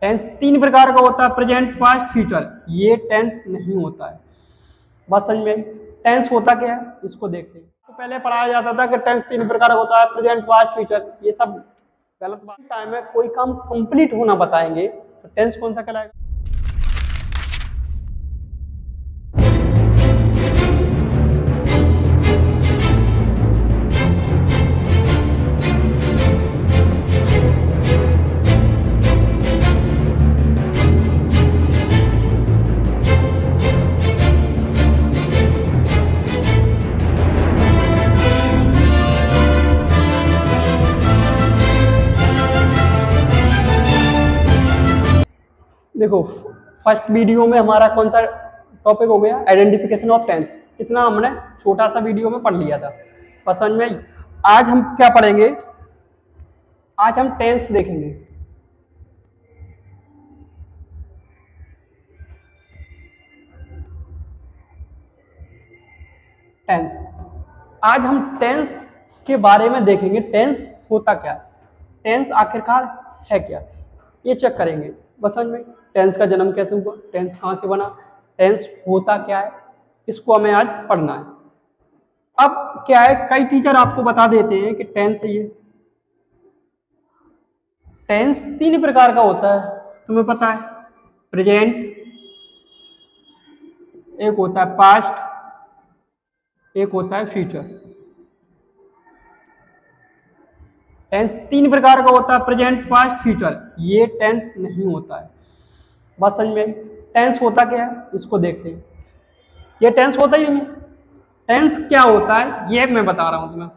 Tense तीन प्रकार का होता है, प्रेजेंट, पास्ट, फ्यूचर। ये टेंस नहीं होता है। बात समझ में आई? टेंस होता क्या है इसको देखते हैं। तो पहले पढ़ाया जाता था कि टेंस तीन प्रकार का होता है, प्रेजेंट, पास्ट, फ्यूचर। ये सब गलत बात। टाइम में कोई काम कंप्लीट होना बताएंगे तो टेंस कौन सा कहलाएगा? देखो, फर्स्ट वीडियो में हमारा कौन सा टॉपिक हो गया? Identification of tense. इतना हमने छोटा सा वीडियो में पढ़ लिया था। समझ में आई? आज हम क्या पढ़ेंगे? आज हम टेंस देखेंगे। टेंस। आज हम टेंस के बारे में देखेंगे। टेंस होता क्या है, टेंस आखिरकार है क्या, ये चेक करेंगे। बस समझ में? टेंस का जन्म कैसे हुआ, टेंस कहाँ से बना, टेंस होता क्या है, इसको हमें आज पढ़ना है। अब क्या है, कई टीचर आपको बता देते हैं कि टेंस है ये। टेंस तीन प्रकार का होता है, तुम्हें पता है। प्रेजेंट, एक होता है पास्ट, एक होता है फ्यूचर। टेंस तीन प्रकार का होता है, प्रेजेंट, पास्ट, फ्यूचर। ये टेंस नहीं होता है। बात समझ में आई? टेंस होता क्या है इसको देखते हैं। ये टेंस होता ही नहीं। टेंस क्या होता है ये मैं बता रहा हूं तुम्हें।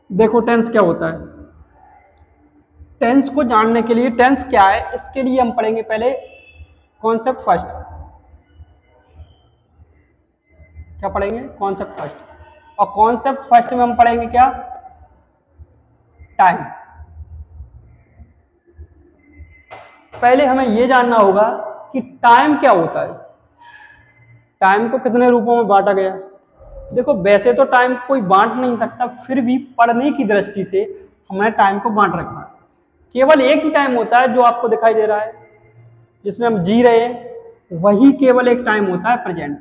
देखो टेंस क्या होता है। टेंस को जानने के लिए, टेंस क्या है इसके लिए हम पढ़ेंगे पहले कॉन्सेप्ट फर्स्ट। क्या पढ़ेंगे? Concept first. और कॉन्सेप्ट फर्स्ट में हम पढ़ेंगे क्या? टाइम। पहले हमें यह जानना होगा कि टाइम क्या होता है। टाइम को कितने रूपों में बांटा गया? देखो, वैसे तो टाइम कोई बांट नहीं सकता, फिर भी पढ़ने की दृष्टि से हमने टाइम को बांट रखा है। केवल एक ही टाइम होता है जो आपको दिखाई दे रहा है, जिसमें हम जी रहे हैं, वही केवल एक टाइम होता है, प्रेजेंट।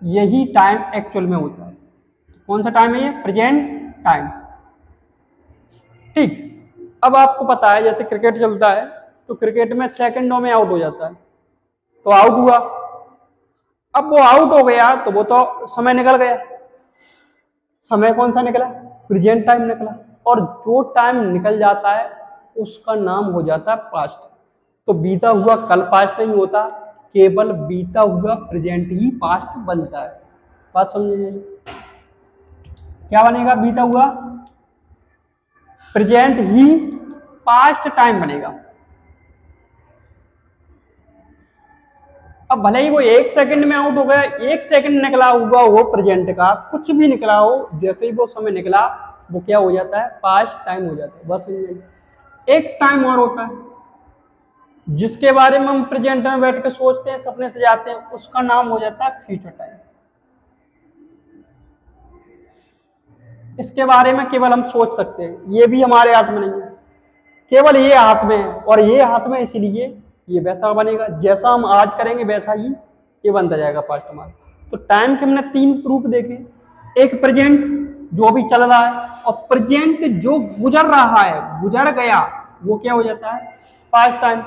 यही टाइम एक्चुअल में होता है। कौन सा टाइम है ये? Present time. ठीक। अब आपको पता है जैसे क्रिकेट चलता है तो क्रिकेट में सेकंडों में आउट हो जाता है, तो आउट हुआ। अब वो आउट हो गया तो वो तो समय निकल गया। समय कौन सा निकला? प्रेजेंट टाइम निकला। और जो टाइम निकल जाता है उसका नाम हो जाता है पास्ट। तो बीता हुआ कल पास्ट नहीं होता, केवल बीता हुआ प्रेजेंट ही पास्ट बनता है। बात समझिए। क्या बनेगा? बीता हुआ प्रेजेंट ही पास्ट टाइम बनेगा। अब भले ही वो एक सेकंड में आउट हो गया, एक सेकंड निकला हुआ वो प्रेजेंट का, कुछ भी निकला हो, जैसे ही वो समय निकला वो क्या हो जाता है? पास्ट टाइम हो जाता है। बस एक टाइम और होता है जिसके बारे में हम प्रेजेंट में बैठ के सोचते हैं, सपने से जाते हैं, उसका नाम हो जाता है फ्यूचर टाइम। इसके बारे में केवल हम सोच सकते हैं, ये भी हमारे हाथ में नहीं है, केवल ये हाथ में है। और ये हाथ में इसलिए ये वैसा बनेगा, जैसा हम आज करेंगे वैसा ही ये बनता जाएगा पास्ट हमारा। तो टाइम के हमने तीन प्रूफ देखे। एक प्रेजेंट जो भी चल रहा है, और प्रेजेंट जो गुजर रहा है, गुजर गया, वो क्या हो जाता है? Past time.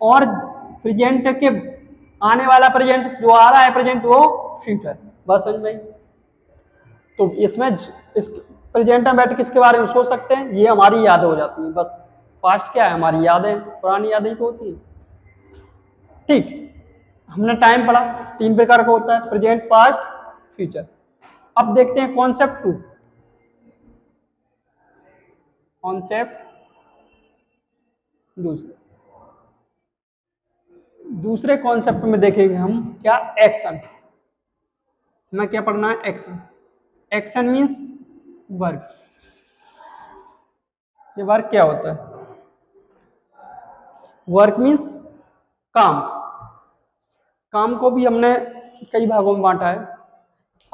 और प्रेजेंट के आने वाला प्रेजेंट जो आ रहा है प्रेजेंट, वो फ्यूचर। बस समझ में? तो इसमें इस प्रेजेंट में बैठ के इसके बारे में सोच सकते हैं, ये हमारी यादें हो जाती हैं। बस पास्ट क्या है? हमारी यादें, पुरानी यादें तो होती है। ठीक। हमने टाइम पढ़ा, तीन प्रकार का होता है, प्रेजेंट, पास्ट, फ्यूचर। अब देखते हैं कॉन्सेप्ट टू। कॉन्सेप्ट दूसरे कॉन्सेप्ट में देखेंगे हम क्या? एक्शन। हमें क्या पढ़ना है? एक्शन। Action means work. ये वर्क क्या होता है? वर्क मीन्स काम। काम को भी हमने कई भागों में बांटा है।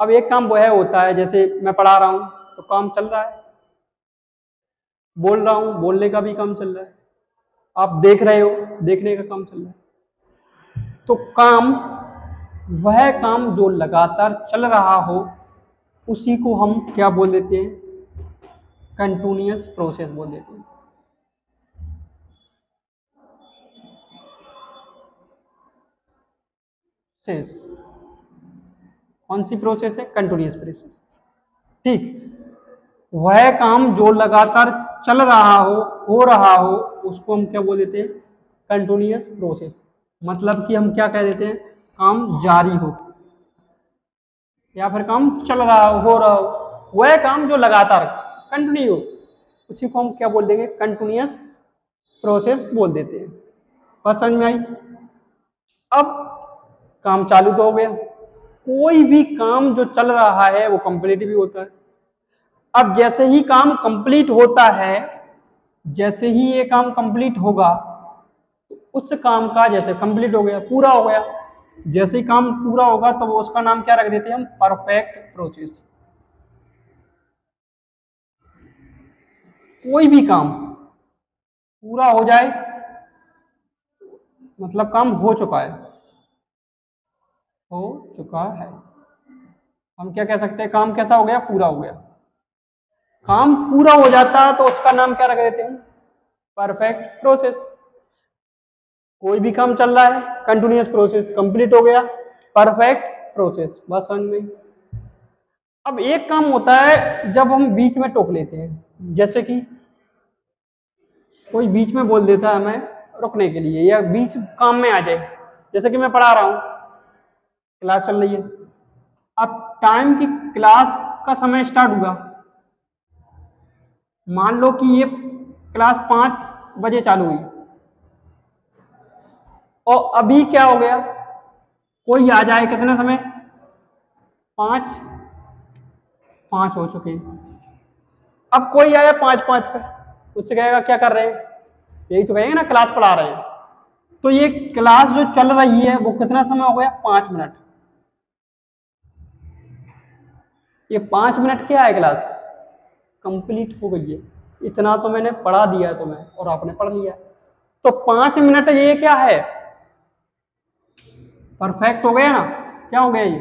अब एक काम वह होता है, जैसे मैं पढ़ा रहा हूँ तो काम चल रहा है, बोल रहा हूँ बोलने का भी काम चल रहा है, आप देख रहे हो देखने का काम चल रहा है। तो काम, वह काम जो लगातार चल रहा हो उसी को हम क्या बोल देते हैं, कंटिन्यूअस प्रोसेस बोल देते हैं। शेष कौन सी प्रोसेस है, कंटिन्यूअस प्रोसेस। ठीक, वह काम जो लगातार चल रहा हो रहा हो उसको हम क्या बोल देते हैं, कंटिन्यूअस प्रोसेस। मतलब कि हम क्या कह देते हैं, काम जारी हो या फिर काम चल रहा हो रहा हो, वह काम जो लगातार कंटिन्यू हो उसी को हम क्या बोल देंगे, कंटिन्यूअस प्रोसेस बोल देते हैं। बात समझ में आई। अब काम चालू तो हो गया, कोई भी काम जो चल रहा है वो कंप्लीट भी होता है। अब जैसे ही काम कंप्लीट होता है, जैसे ही ये काम कंप्लीट होगा तो उस काम का, जैसे कंप्लीट हो गया पूरा हो गया, जैसे ही काम पूरा होगा तो उसका नाम क्या रख देते हैं हम, परफेक्ट प्रोसेस। कोई भी काम पूरा हो जाए मतलब काम हो चुका है, हो चुका है। हम क्या कह सकते हैं, काम कैसा हो गया, पूरा हो गया। काम पूरा हो जाता है तो उसका नाम क्या रख देते हैं, परफेक्ट प्रोसेस। कोई भी काम चल रहा है, कंटिन्यूअस प्रोसेस, कंप्लीट हो गया, परफेक्ट प्रोसेस। बस समझ में। अब एक काम होता है जब हम बीच में टोक लेते हैं, जैसे कि कोई बीच में बोल देता है हमें रुकने के लिए या बीच काम में आ जाए, जैसे कि मैं पढ़ा रहा हूं, क्लास चल रही है, अब टाइम की क्लास का समय स्टार्ट हुआ, मान लो कि ये क्लास 5 बजे चालू हुई और अभी क्या हो गया, कोई आ जाए कितने समय, 5 हो चुके हैं। अब कोई आया 5 पे, उससे कहेगा क्या कर रहे हैं, यही तो कहेंगे ना क्लास पढ़ा रहे हैं। तो ये क्लास जो चल रही है वो कितना समय हो गया, 5 मिनट। ये 5 मिनट क्या है, क्लास कंप्लीट हो गई है। इतना तो मैंने पढ़ा दिया है तुम्हें और आपने पढ़ लिया। तो 5 मिनट ये क्या है, परफेक्ट हो गया ना, क्या हो गया, ये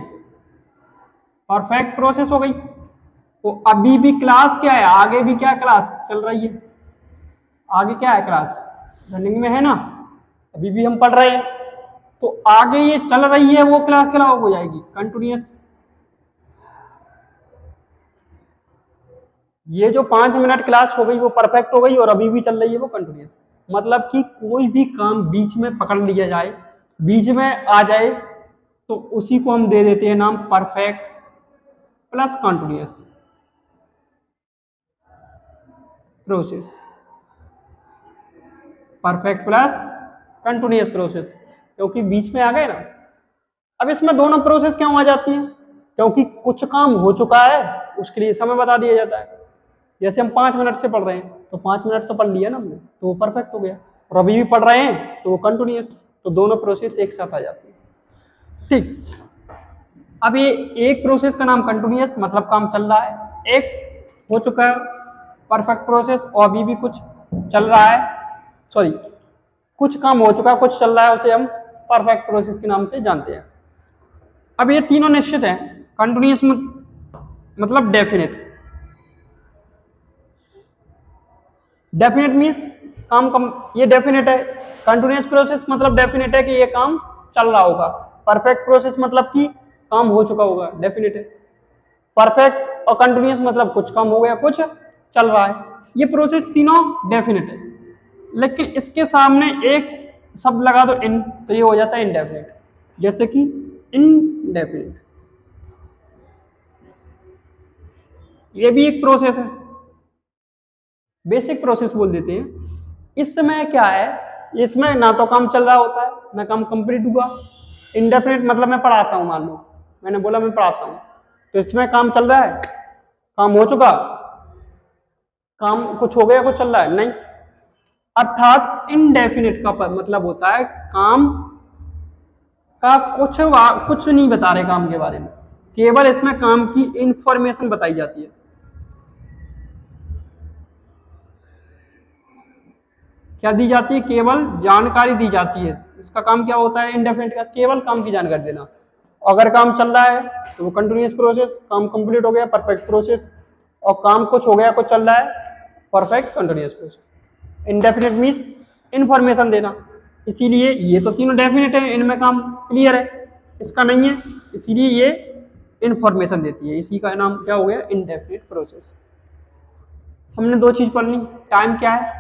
परफेक्ट प्रोसेस हो गई। तो अभी भी क्लास क्या है, आगे भी क्या क्लास चल रही है, आगे क्या है, क्लास रनिंग में है ना, अभी भी हम पढ़ रहे हैं। तो आगे ये चल रही है वो क्लास क्या हो जाएगी, कंटिन्यूअस। ये जो 5 मिनट क्लास हो गई वो परफेक्ट हो गई और अभी भी चल रही है वो कंटिन्यूअस। मतलब कि कोई भी काम बीच में पकड़ लिया जाए, बीच में आ जाए तो उसी को हम दे देते हैं नाम perfect plus continuous process. Perfect plus continuous process, क्योंकि बीच में आ गए ना। अब इसमें दोनों प्रोसेस क्यों आ जाती हैं, क्योंकि कुछ काम हो चुका है उसके लिए समय बता दिया जाता है। जैसे हम 5 मिनट से पढ़ रहे हैं तो 5 मिनट तो पढ़ लिया ना हमने, तो वो परफेक्ट हो गया, और अभी भी पढ़ रहे हैं तो वो कंटिन्यूअस। तो दोनों प्रोसेस एक साथ आ जाती है। ठीक, अब ये एक प्रोसेस का नाम कंटिन्यूअस, मतलब काम चल रहा है, एक हो चुका है परफेक्ट प्रोसेस और अभी भी कुछ चल रहा है, सॉरी कुछ काम हो चुका है कुछ चल रहा है, उसे हम परफेक्ट प्रोसेस के नाम से जानते हैं। अब ये तीनों निश्चित हैं, कंटिन्यूअस मतलब डेफिनेट। डेफिनेट मीन्स काम ये डेफिनेट है, कंटिन्यूअस प्रोसेस मतलब डेफिनेट है कि ये काम चल रहा होगा, परफेक्ट प्रोसेस मतलब कि काम हो चुका होगा, डेफिनेट है। परफेक्ट और कंटिन्यूअस मतलब कुछ काम हो गया कुछ चल रहा है, ये प्रोसेस तीनों डेफिनेट है। लेकिन इसके सामने एक शब्द लगा दो इन, तो ये हो जाता है इनडेफिनेट, जैसे कि इनडेफिनेट। ये भी एक प्रोसेस है, बेसिक प्रोसेस बोल देते हैं। इस समय क्या है, इसमें ना तो काम चल रहा होता है ना काम कंप्लीट हुआ। इंडेफिनिट मतलब मैं पढ़ाता हूं, मान लो मैंने बोला मैं पढ़ाता हूं, तो इसमें काम चल रहा है, काम हो चुका, काम कुछ हो गया कुछ चल रहा है नहीं। अर्थात इनडेफिनिट का मतलब होता है काम का कुछ नहीं बता रहे काम के बारे में केवल इसमें काम की इंफॉर्मेशन बताई जाती है। क्या दी जाती है? केवल जानकारी दी जाती है। इसका काम क्या होता है? इंडेफिनिट का केवल काम की जानकारी देना। अगर काम चल रहा है तो वो कंटिन्यूअस प्रोसेस, काम कंप्लीट हो गया परफेक्ट प्रोसेस, और काम कुछ हो गया, कुछ चल रहा है, perfect continuous process. Indefinite means information देना, इसीलिए ये तो तीनों डेफिनेट है, इनमें काम क्लियर है, इसका नहीं है, इसीलिए ये इंफॉर्मेशन देती है। इसी का नाम क्या हो गया? Indefinite process. हमने दो चीज पढ़ ली, टाइम क्या है,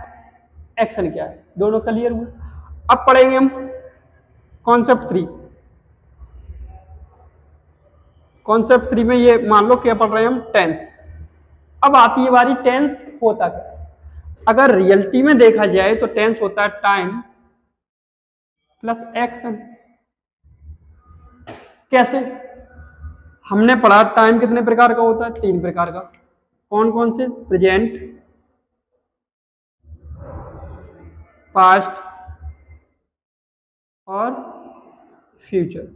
एक्शन क्या है, दोनों क्लियर हुए। अब पढ़ेंगे हम कॉन्सेप्ट 3। कॉन्सेप्ट 3 में ये मान लो क्या पढ़ रहे हैं हम? टेंस। अब आती है बारी टेंस होता क्या। अगर रियलिटी में देखा जाए तो टेंस होता है टाइम प्लस एक्शन। कैसे? हमने पढ़ा टाइम कितने प्रकार का होता है? 3 प्रकार का। कौन कौन से? प्रेजेंट, पास्ट और फ्यूचर।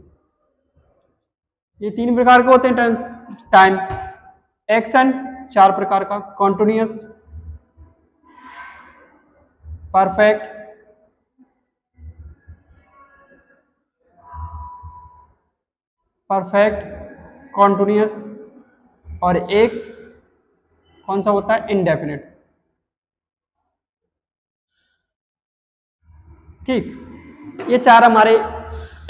ये 3 प्रकार के होते हैं टेंस। टाइम, एक्शन 4 प्रकार का, कॉन्टिन्यूअस, परफेक्ट, कॉन्टिन्यूअस, और एक कौन सा होता है? इंडेफिनिट। ठीक, ये 4 हमारे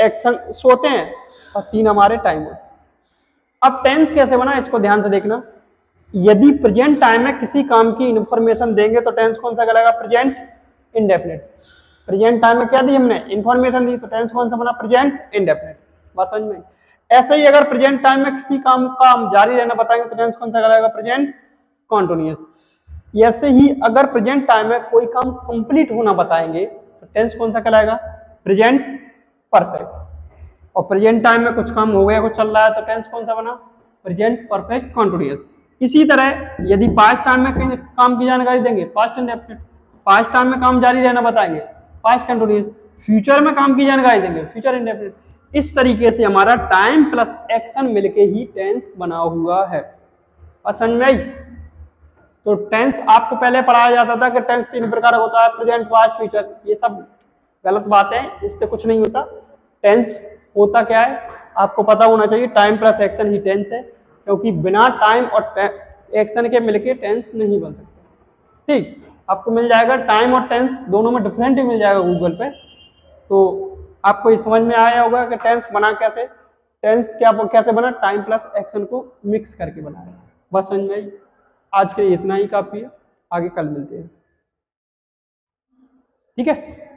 एक्शन होते हैं और 3 हमारे टाइम होते हैं। अब टेंस कैसे बना, इसको ध्यान से देखना। यदि प्रेजेंट टाइम में किसी काम की इंफॉर्मेशन देंगे तो टेंस कौन सा कहलाएगा? Present indefinite. प्रेजेंट टाइम में क्या दी हमने? इंफॉर्मेशन दी, तो टेंस कौन सा बना? Present indefinite. बात समझ में? ऐसे ही अगर प्रेजेंट टाइम में किसी काम का हम जारी रहना बताएंगे तो टेंस कौन सा कहलाएगा? Present continuous. ऐसे ही अगर प्रेजेंट टाइम में कोई काम कंप्लीट होना बताएंगे तो टेंस कौन सा कहलाएगा? Present perfect. और प्रेजेंट टाइम में कुछ काम हो गया, कुछ चल रहा है, तो टेंस कौन सा बना? Present perfect continuous. इसी तरह यदि पास्ट टाइम में कहीं काम की जानकारी देंगे, पास्ट इंडेफिनिट। पास्ट टाइम में काम जारी रहना बताएंगे, पास्ट कंटिन्यूअस। फ्यूचर में काम की जानकारी देंगे, फ्यूचर इंडेफिनिट। इस तरीके से हमारा टाइम प्लस एक्शन मिलके ही टेंस बना हुआ है। समझ में आई? तो टेंस आपको पहले पढ़ाया जाता था कि टेंस 3 प्रकार का होता है, प्रेजेंट, पास्ट, फ्यूचर। ये सब गलत बात है, इससे कुछ नहीं होता। टेंस होता क्या है आपको पता होना चाहिए। टाइम प्लस एक्शन ही टेंस है, क्योंकि बिना टाइम और एक्शन के मिलके टेंस नहीं बन सकता। ठीक, आपको मिल जाएगा टाइम और टेंस दोनों में डिफरेंट ही मिल जाएगा गूगल पे। तो आपको ये समझ में आया होगा कि टेंस बना कैसे। टेंस क्या कैसे बना? टाइम प्लस एक्शन को मिक्स करके बनाया। बस समझ में आई? आज के लिए इतना ही काफी है, आगे कल मिलते हैं। ठीक है।